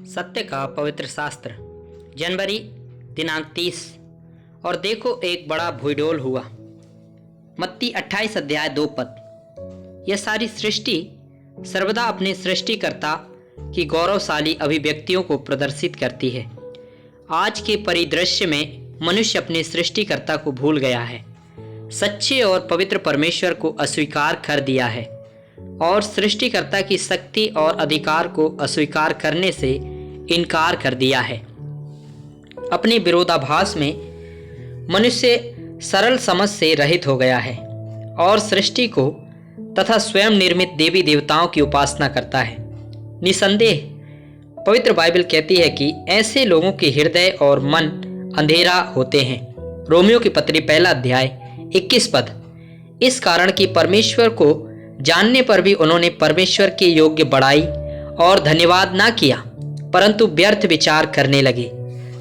सत्य का पवित्र शास्त्र जनवरी दिनांक 30। और देखो एक बड़ा भूडोल हुआ। मत्ती 28 अध्याय 2 पद। यह सारी सृष्टि सर्वदा अपने सृष्टिकर्ता की गौरवशाली अभिव्यक्तियों को प्रदर्शित करती है। आज के परिदृश्य में मनुष्य अपने सृष्टिकर्ता को भूल गया है, सच्चे और पवित्र परमेश्वर को अस्वीकार कर दिया है और सृष्टिकर्ता की शक्ति और अधिकार को अस्वीकार करने से इनकार कर दिया है। अपने विरोधाभास में मनुष्य सरल समझ से रहित हो गया है और सृष्टि को तथा स्वयं निर्मित देवी देवताओं की उपासना करता है। निसंदेह पवित्र बाइबल कहती है कि ऐसे लोगों के हृदय और मन अंधेरा होते हैं। रोमियो की पत्री 1 अध्याय 21 पद। इस कारण कि परमेश्वर को जानने पर भी उन्होंने परमेश्वर के योग्य बड़ाई और धन्यवाद ना किया, परंतु व्यर्थ विचार करने लगे,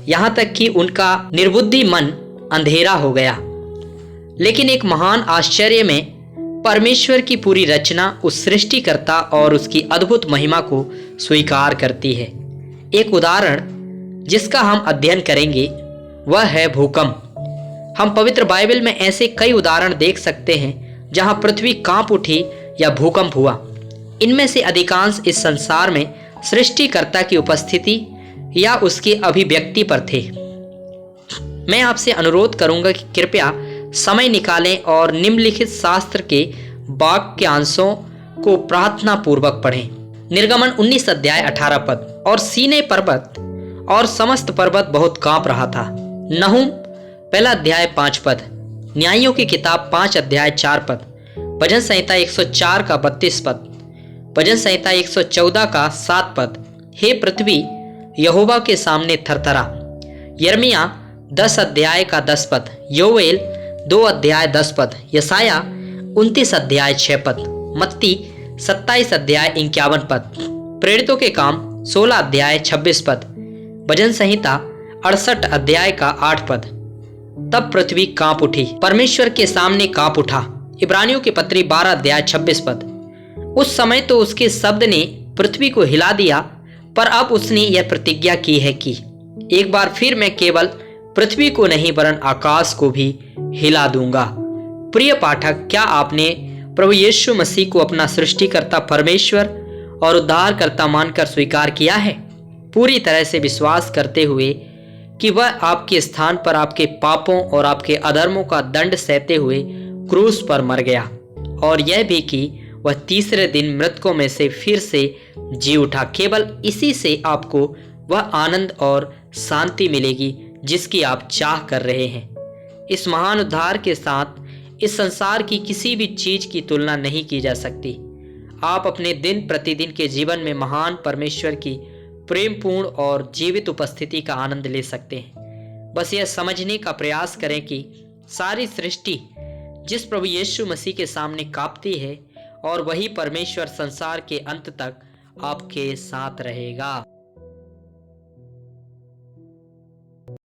यहाँ तक कि उनका निर्बुद्धि मन अंधेरा हो गया। लेकिन एक महान आश्चर्य में परमेश्वर की पूरी रचना उस सृष्टिकर्ता और उसकी अद्भुत महिमा को स्वीकार करती है। एक उदाहरण जिसका हम अध्ययन करेंगे वह है भूकंप। हम पवित्र बाइबल में ऐसे कई उदाहरण देख सकते हैं जहां पृथ्वी कांप उठी या भूकंप हुआ। इनमें से अधिकांश इस संसार में सृष्टिकर्ता की उपस्थिति या उसकी अभिव्यक्ति पर थे। मैं आपसे अनुरोध करूंगा कि कृपया समय निकालें और निम्नलिखित शास्त्र के वाक्यांशों को प्रार्थना पूर्वक पढ़ें। निर्गमन 19 अध्याय 18 पद। और सीनै पर्वत और समस्त पर्वत बहुत कांप रहा था। नहूम 1 अध्याय 5 पद। न्यायियों की किताब 5 अध्याय 4 पद। भजन संहिता 104 का 32 पद। भजन संहिता 114 का 7 पद। हे पृथ्वी यहोवा के सामने थरथरा। यिर्मयाह 10 अध्याय का 10 पद। योएल 2 अध्याय 10 पद। यशाया 29 अध्याय 6 पद। मत्ती 27 अध्याय 51 पद। प्रेरितों के काम 16 अध्याय 26 पद। भजन संहिता 68 अध्याय का 8 पद। तब पृथ्वी कांप उठी, परमेश्वर के सामने कांप उठा। इब्रानियों की पत्री 12 अध्याय 26 पद। उस समय तो उसके शब्द ने पृथ्वी को हिला दिया, पर अब उसने यह प्रतिज्ञा की है कि एक बार फिर मैं केवल पृथ्वी को नहीं वरन आकाश को भी हिला दूंगा। प्रिय पाठक, क्या आपने प्रभु यीशु मसीह को अपना सृष्टिकर्ता परमेश्वर और उद्धारकर्ता मानकर स्वीकार किया है, पूरी तरह से विश्वास करते हुए कि वह आपके स्थान पर आपके पापों और आपके अधर्मों का दंड सहते हुए क्रूस पर मर गया, और यह भी कि वह तीसरे दिन मृतकों में से फिर से जी उठा। केवल इसी से आपको वह आनंद और शांति मिलेगी जिसकी आप चाह कर रहे हैं। इस महान उद्धार के साथ इस संसार की किसी भी चीज की तुलना नहीं की जा सकती। आप अपने दिन प्रतिदिन के जीवन में महान परमेश्वर की प्रेमपूर्ण और जीवित उपस्थिति का आनंद ले सकते हैं। बस यह समझने का प्रयास करें कि सारी सृष्टि जिस प्रभु यीशु मसीह के सामने कांपती है और वही परमेश्वर संसार के अंत तक आपके साथ रहेगा।